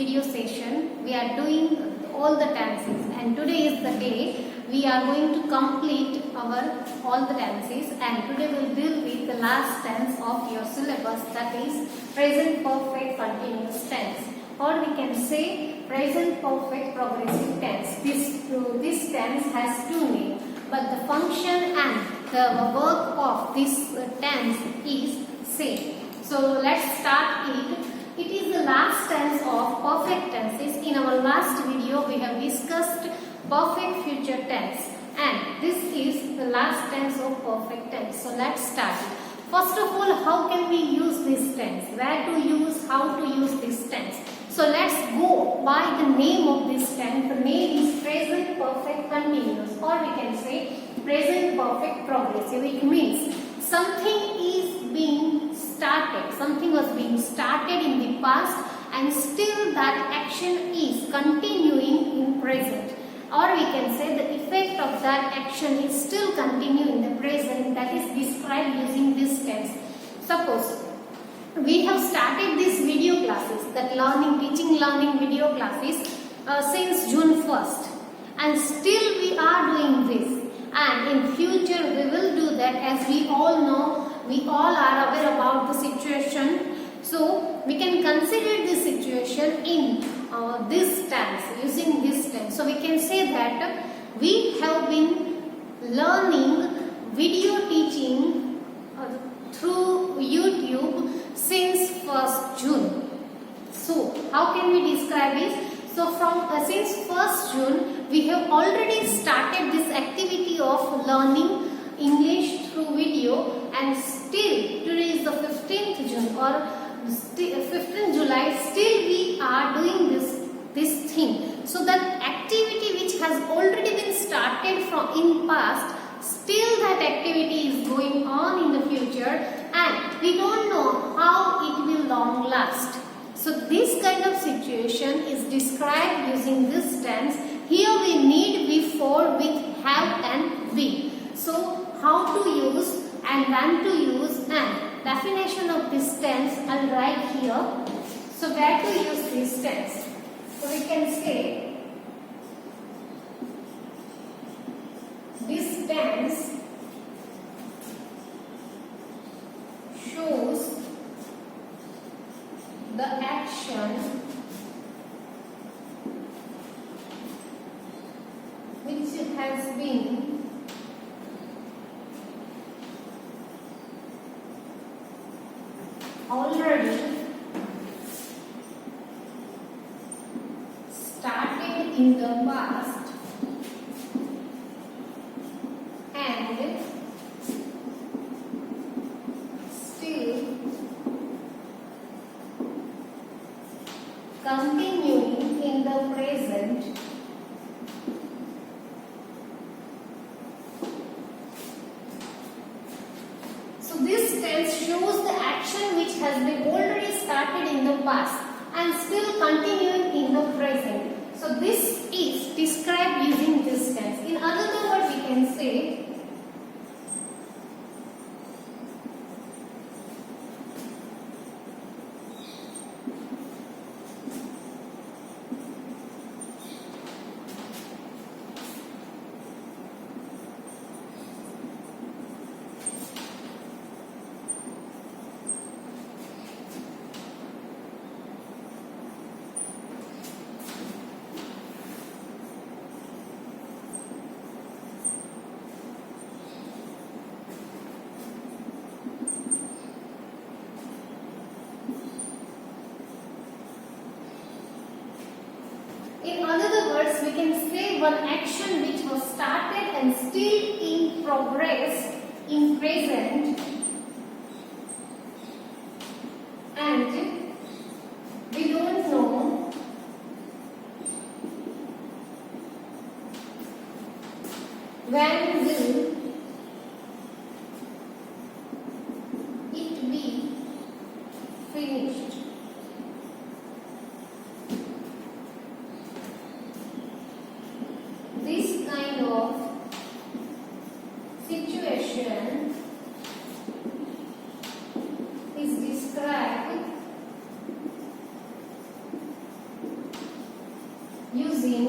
video session we are doing all the tenses, and today is the day we are going to complete our all the tenses, and today we will deal with the last tense of your syllabus, that is present perfect continuous tense, or we can say present perfect progressive tense. This tense has two names, but the function and the work of this tense is same. So let's start it. It is the last tense of perfect tenses. In our last video we have discussed perfect future tense, and this is the last tense of perfect tense. So let's start it. First of all, how can we use this tense? Where to use, how to use this tense? So let's go by the name of this tense. The name is present perfect continuous, or we can say present perfect progressive. It means something is being started, something was being started in the past and still that action is continuing in present, or we can say the effect of that action is still continuing in the present, that is described using this tense. Suppose we have started these video classes, that teaching learning video classes since June 1st, and still we are doing this, and in future we will do that. As we all know, we all are aware about the situation, so we can consider this situation in this tense, using this tense. So we can say that we have been learning video teaching through YouTube since 1st June. So how can we describe this? So from since 1st June we have already started this activity of learning English through video, and still today is the 15th June or 15th July, still we are doing this thing. So that activity which has already been started from in past, still that activity is going on in the future, and we don't know how it will long last. So this kind of situation is described using this tense. Here we need before with have and be. So how to use and when to use, and definition of this tense I'll write here. So where to use this tense? So we can say this tense shows the action which has been already started in the past and still continuing in the present So this tense shows the action which has been already started in the past and still continuing in the present. So this is described using this tense. In other words, we can say in other words, we can say one action which was started and still in progress in present, and we don't know when will it be finished. This kind of situation is described using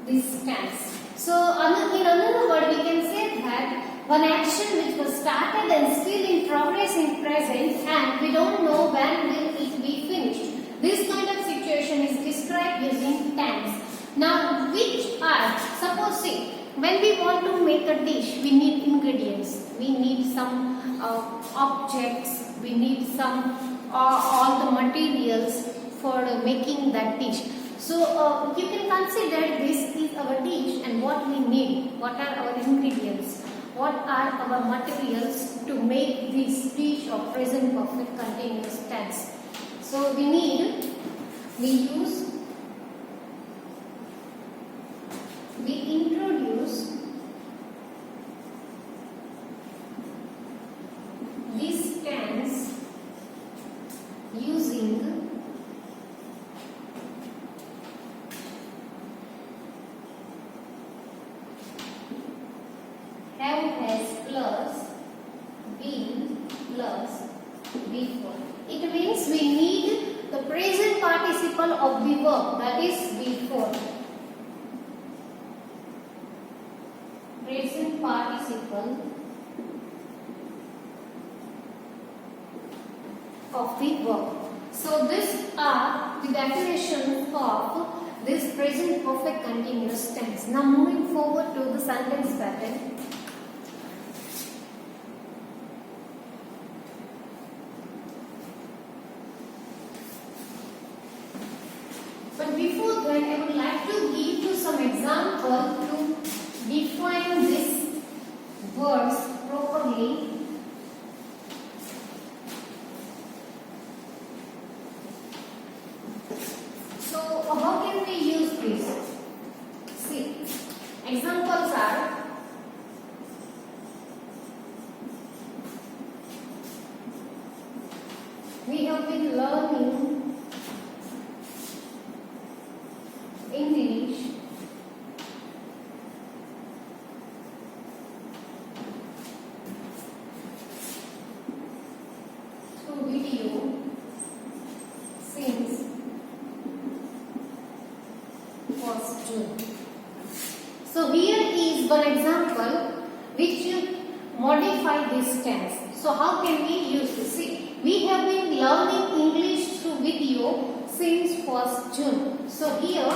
this tense. So in another word we can say that one action which was started and still in progress in present and we don't know when will it be finished. This kind of situation is described using tense. Now which are, suppose see, when we want to make a dish we need ingredients, we need some objects, we need some all the materials for making that dish. So you can consider this is our dish and what we need, what are our ingredients, what are our materials to make this dish of present perfect continuous tense. So we introduce this tense using have has plus been plus before. It means we need the present participle of the verb, that is before. Present participle of the verb. So these are the definition of this present perfect continuous tense. Now moving forward to the sentence pattern. But before that, I would like to give you some example to define these words properly. So how can we use this? See, examples are we have been learning English through video since 1st June. So here is one example which modify this tense. So how can we use this? See, we have been learning English through video since 1st June. So here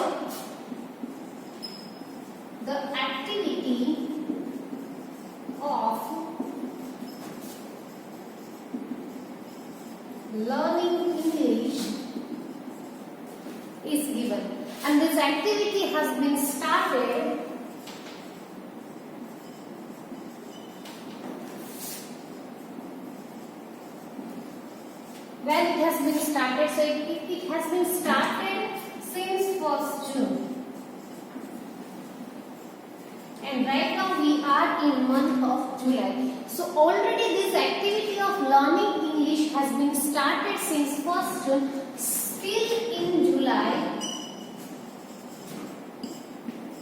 the activity of learning English is given and this activity has been started when it has been started. So it has been started since 1st June. And right now we are in month of July. So already this activity of learning English has been started since 1st June. Still in July,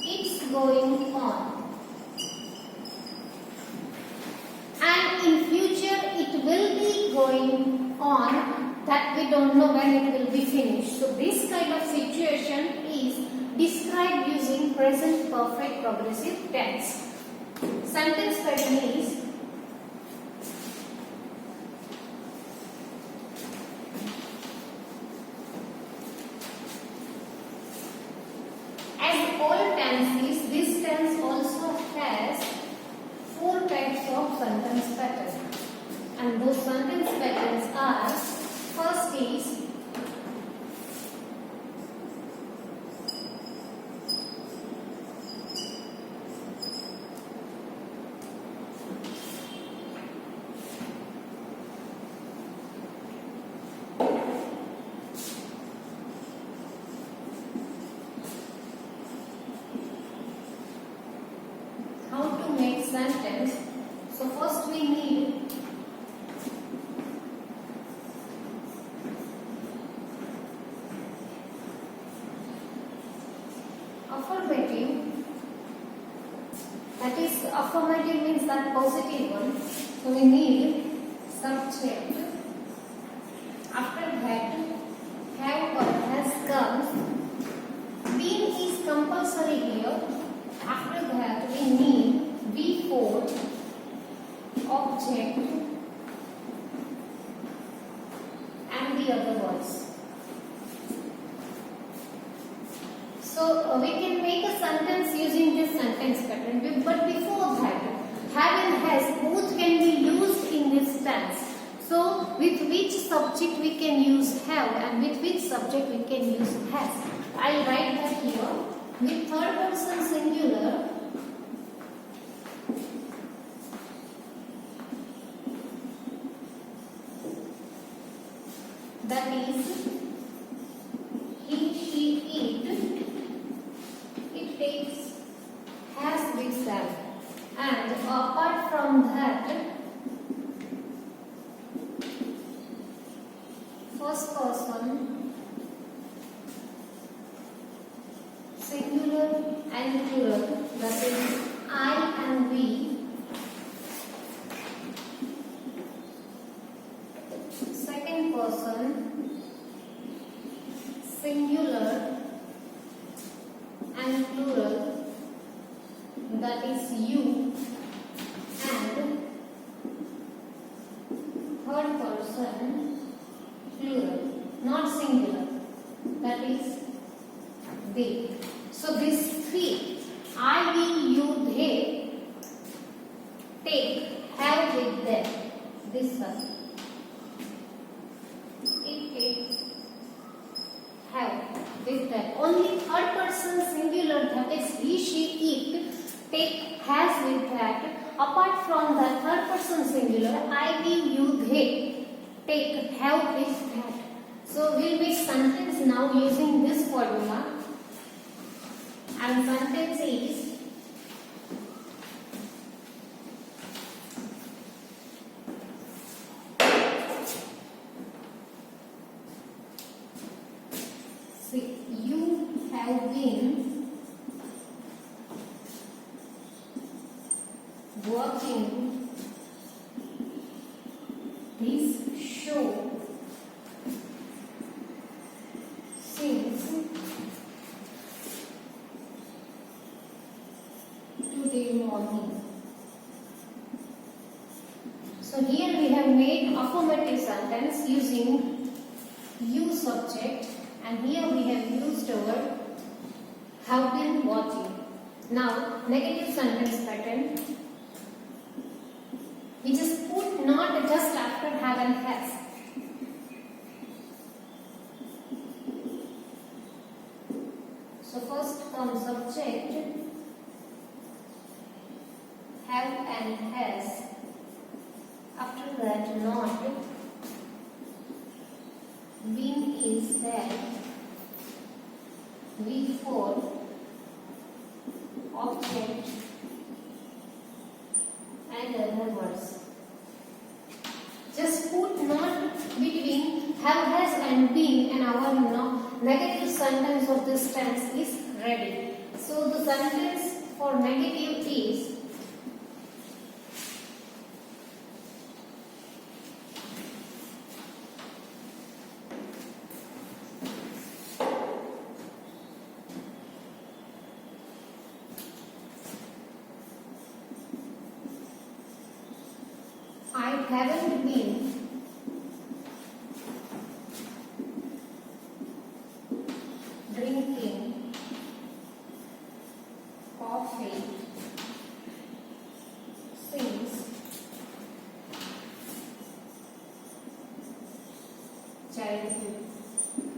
it's going on. And in future it will be going on, that we don't know when it will be finished. So this kind of situation is described using present perfect progressive tense. Sentence pattern is as all tenses, this tense also has 4 types of sentence patterns. And those sentence patterns are, first is how to make sentence. So first we need affirmative, that is affirmative means that positive one. So we need subject object and the other words. So we can make a sentence using this sentence pattern. But before that, have and has both can be used in this tense. So with which subject we can use have and with which subject we can use has. I'll write that here. With third person singular, that is he, she, it takes has with that. And apart from that, first person singular and plural, that is I and we. Second person singular and plural, that is you. And third person plural, not singular, that is they. So these three, I, we, you, they, take, have with them. This one. It takes, have with them. Only third person singular, that is he, she, it, take, has with that. Apart from the third person singular, I, we, you, they, take, have with that. So we'll make sentence now using this formula. And sentence is see, you have been watching this show since today morning. So here we have made affirmative sentence using you subject, and here we have used our have been watching. Now negative sentence pattern, we just put not just after have and has. So first comes subject, have and has. After that, not. Been is there. Before object and other words. Just put not between have, has and been, and our negative sentence of this tense is ready. So the sentence for negative is I haven't been drinking coffee since childhood.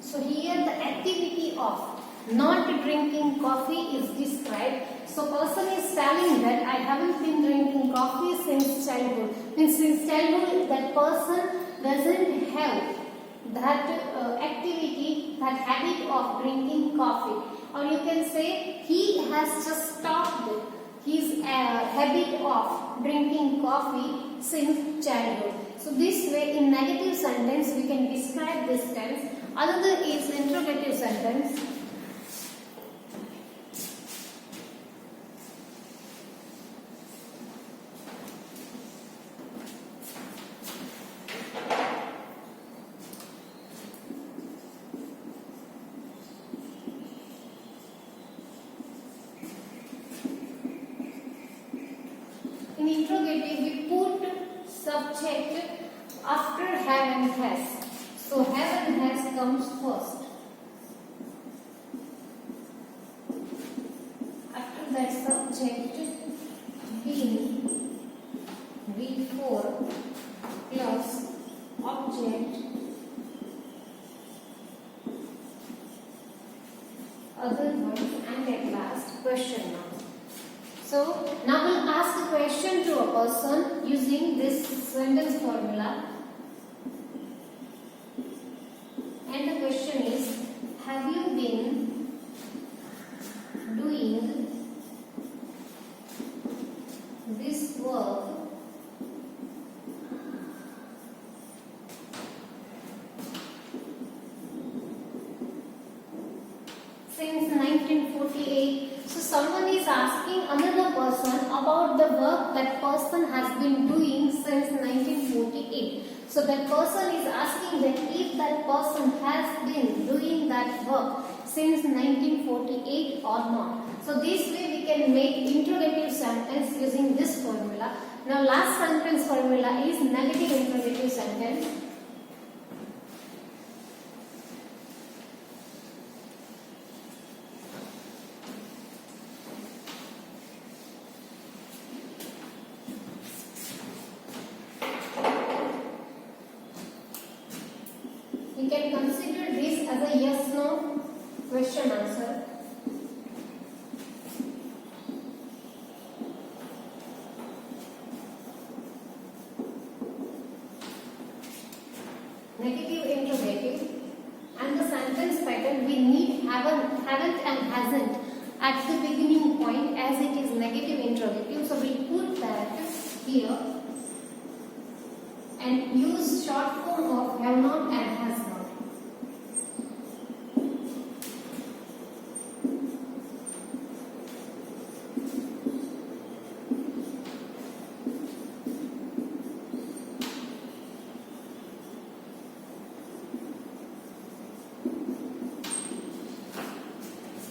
So here the activity of not drinking coffee is described. So person is telling that I haven't been drinking coffee since childhood. Means since childhood that person doesn't have that activity, that habit of drinking coffee. Or you can say he has just stopped his habit of drinking coffee since childhood. So this way in negative sentence we can describe this tense. Another is interrogative sentence. In interrogative we put subject after have and has. So have and has comes first. After that subject been before plus object other words and at last question mark. So now we'll ask a question to a person using this sentence formula. And the question is, have you been doing this work since 1948? So someone is asking another person about the work that person has been doing since 1948. So that person is asking that if that person has been doing that work since 1948 or not. So this way we can make interrogative sentence using this formula. Now last sentence formula is negative interrogative sentence. We can consider this as a yes-no question answer. Negative interrogative, and the sentence pattern we need haven't and hasn't at the beginning point as it is negative interrogative. So we put that here and use short form of have not and has not.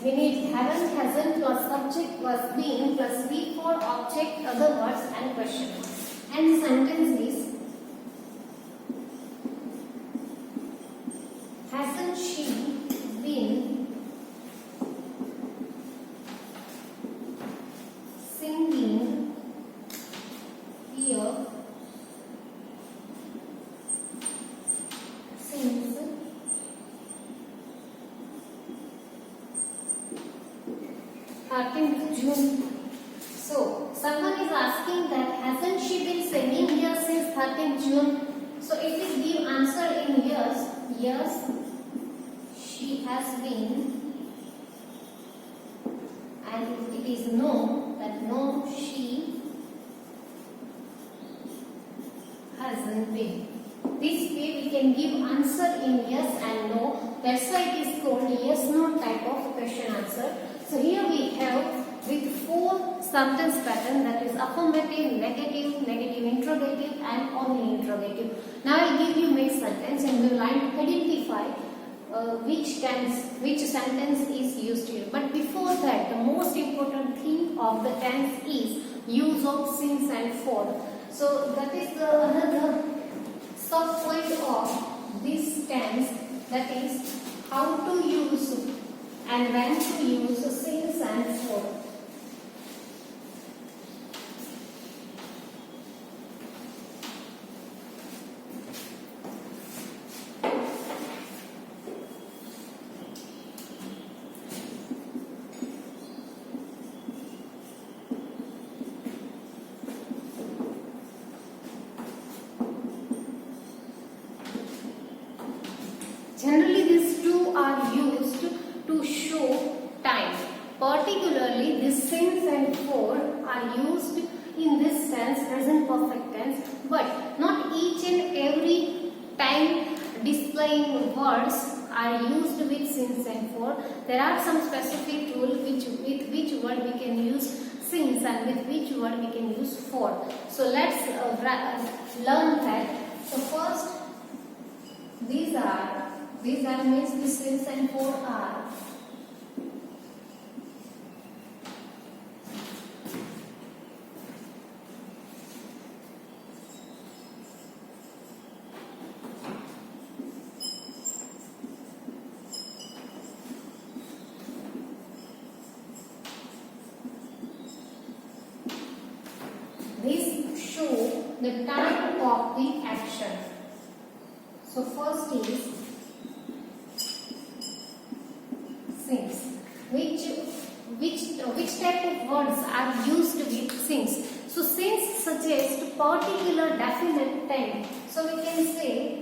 We need haven't, hasn't plus subject plus been plus before object other words and question mark. And the sentence is, hasn't she been singing here since 13th June? So someone is asking that hasn't she been singing here since 13th June? So if we give answer in yes, yes, she has been, and if it is no, that no, she hasn't been. This way we can give answer in yes and no. That's why it is called yes no type of question answer. So here we have with four sentence pattern, that is affirmative, negative, negative interrogative and only interrogative. Now I will give you mixed sentence and we will identify which sentence is used here. But before that, the most important thing of the tense is use of since and for. So that is the another sub point of this tense, that is how to use and when to use since and for. Generally, these two are used to show time. Particularly, this since and for are used in this tense, present perfect tense, but not each and every time displaying words are used with since and for. There are some specific rules with which word we can use since and with which word we can use for. So let's learn that. So first, these are means the since and for are. the time of the action. So first is since. Which type of words are used with since? So since suggests particular definite time. So we can say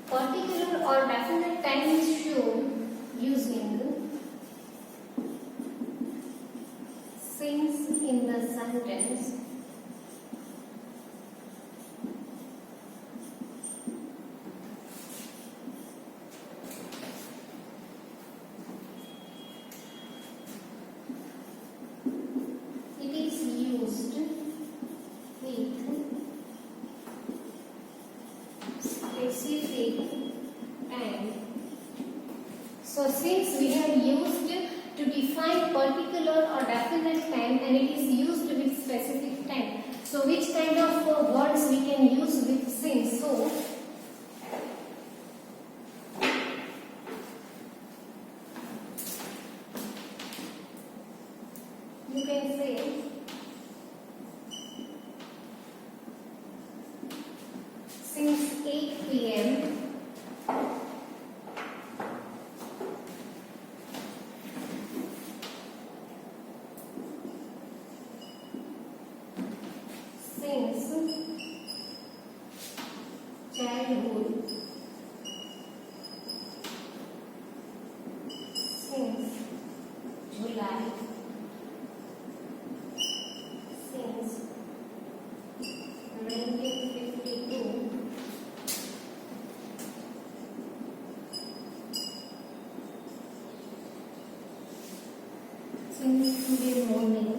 particular or definite time is shown using since in the sentence. It is used with specific time. So since we have used to define particular or definite time, and it is used with specific time. So which kind of words we can use with since? So you can say since 8 p.m. since childhood, since July, since 1952, since today morning,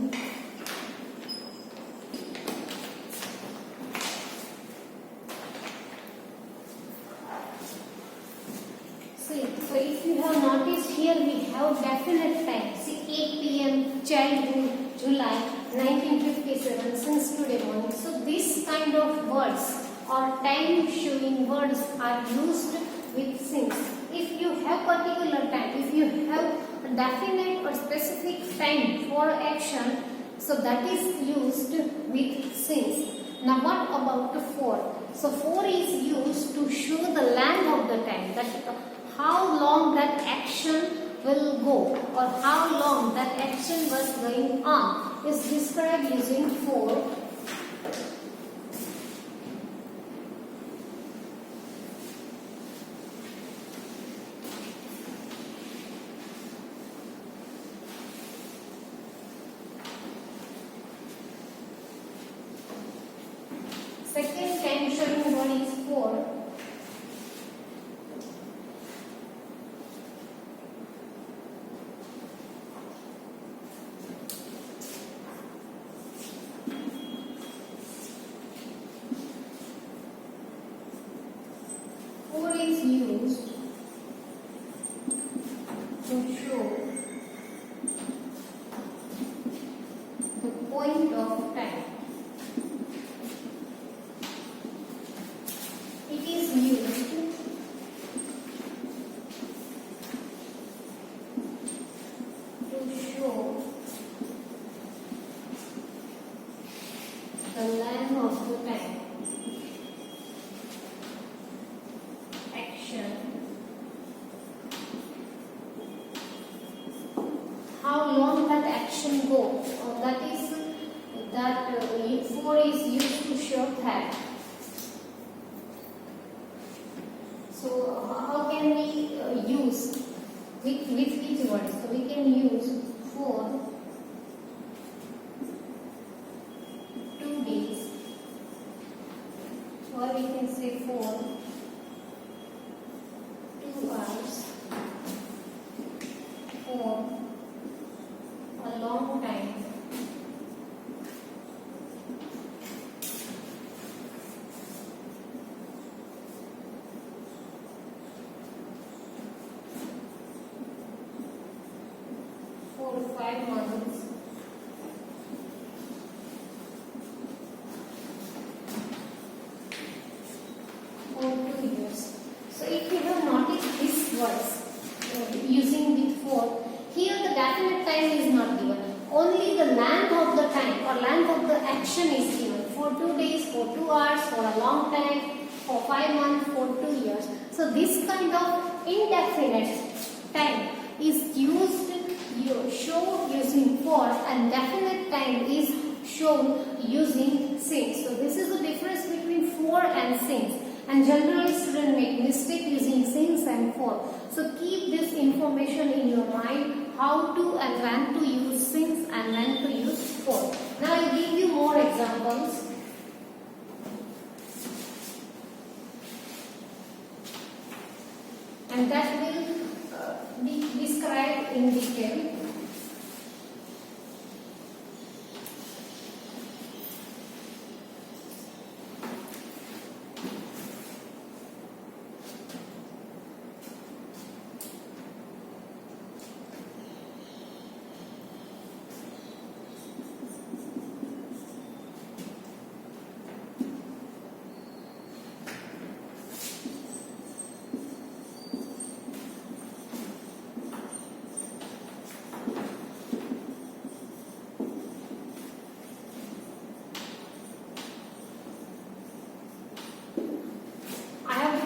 see, so if you have noticed here we have definite time. See 8 p.m. childhood, July 1957, since today morning. So this kind of words or time showing words are used with since. If you have particular time, if you have a definite or specific time for action, so that is used with since. Now what about the for? So for is used to show the length of the time, that how long that action will go or how long that action was going on is described using for. Second time showing word is for. For is used to show the point of time. It is used to show the length of the time. Action. How long that action go? That is that for is used to show that. So how can we use with which word? So we can use for 2 days, or we can say for 2 hours, for a long time. For 5 months, So if you have noticed these words using with for, here the definite time is not given. Only the length of the time or length of the action is given. For 2 days, for 2 hours, for a long time, for 5 months, for 2 years. So this kind of indefinite time is used, shown using for, and definite time is shown using since. So this is the difference between for and since. And generally students make mistake using since and for. So keep this information in your mind, how to and when to use since and when to use for. Now I give you more examples. And that will be described in detail.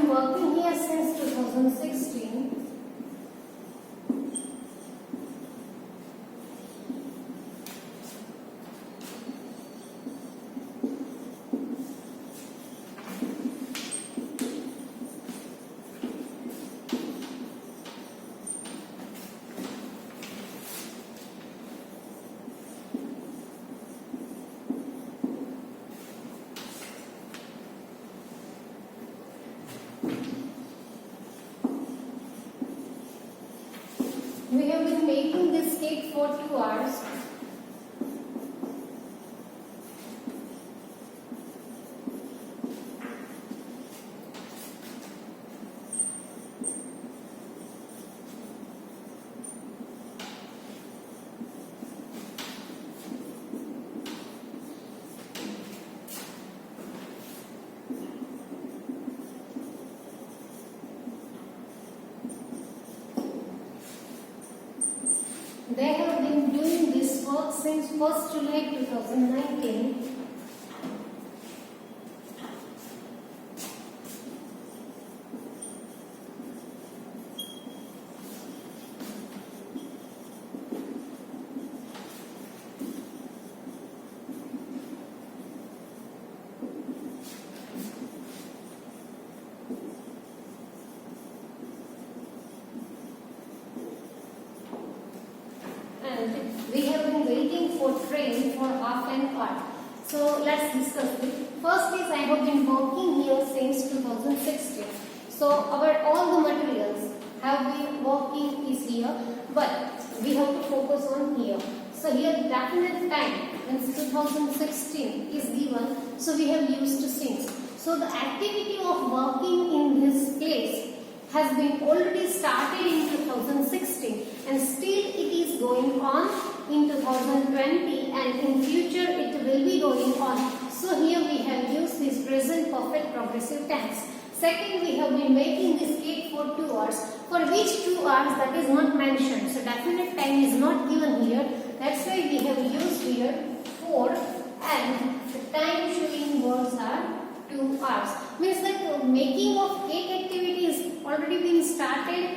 Working here since 2016. We have been making this cake for 2 hours. They have been doing this work since 1st July 2019. We have been waiting for train for half an hour. So let's discuss it. First is I have been working here since 2016. So our all the materials have been working is here, but we have to focus on here. So here definite time means 2016 is given. So we have used since. So the activity of working in this place has been already started in 2016 and still it is going on in 2020 and in future it will be going on. So here we have used this present perfect progressive tense. Second, we have been making this cake for 2 hours. For which 2 hours, that is not mentioned. So definite time is not given here. That's why we have used here for, and the time showing words are 2 hours. Means that making of cake activity is already been started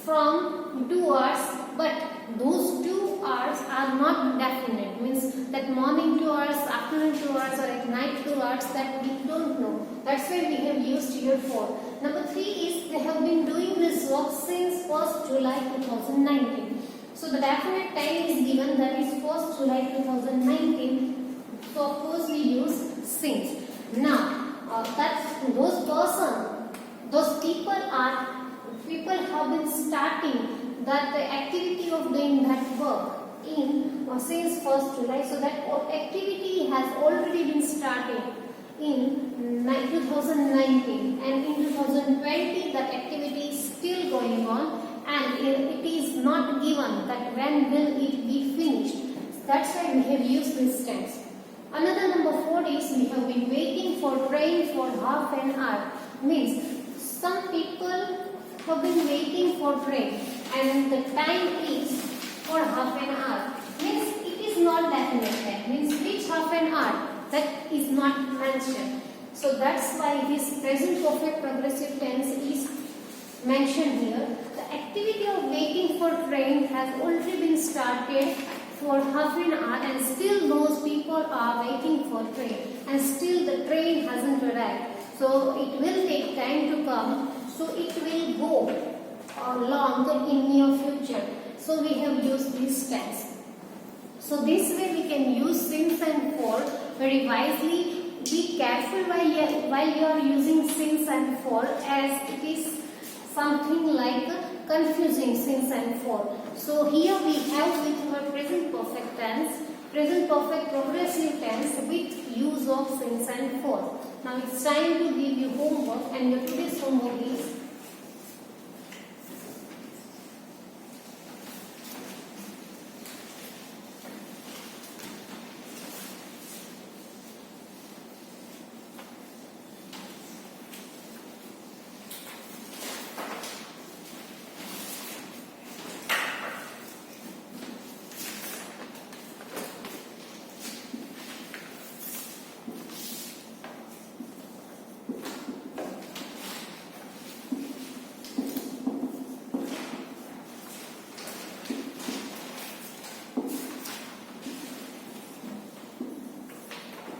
from 2 hours, but those 2 hours are not definite. Means that morning 2 hours, afternoon 2 hours, or at night 2 hours, that we don't know. That's why we have used here for. Number 3 is they have been doing this work since 1st July 2019. So the definite time is given, that is 1st July 2019. So of course we use since. Now those people have been starting that the activity of doing that work in since 1st July. So that activity has already been started in 2019 and in 2020 that activity is still going on and it is not given that when will it be finished. That's why we have used this tense. Another number 4 is we have been waiting for train for half an hour. Means Some people have been waiting for train and the time is for half an hour. Means it is not definite. Means which half an hour, that is not mentioned. So that's why this present perfect progressive tense is mentioned here. The activity of waiting for train has already been started for half an hour and still those people are waiting for train and still the train hasn't arrived. So it will take time to come. So it will go long in near future. So we have used this tense. So this way we can use since and for very wisely. Be careful while you are using since and for, as it is something like confusing since and for. So here we have with our present perfect tense, present perfect progressive tense with use of since and for. Now it's time to give you homework, and your today's homework is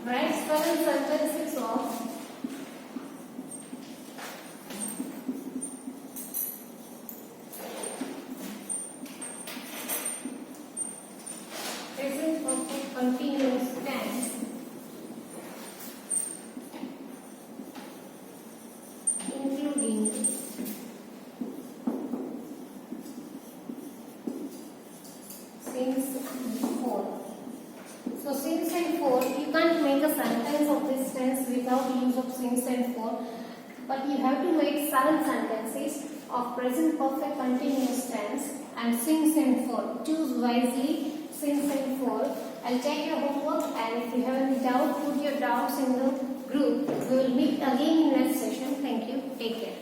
write 7 sentences of present perfect continuous tense including since and for. So since and for, you can't make a sentence of this tense without use of since and for, but you have to make 7 sentences of present perfect continuous tense and since and for. Choose wisely since and for. I'll check your homework, and if you have any doubt, put your doubts in the group. We will meet again in next session. Thank you. Take care.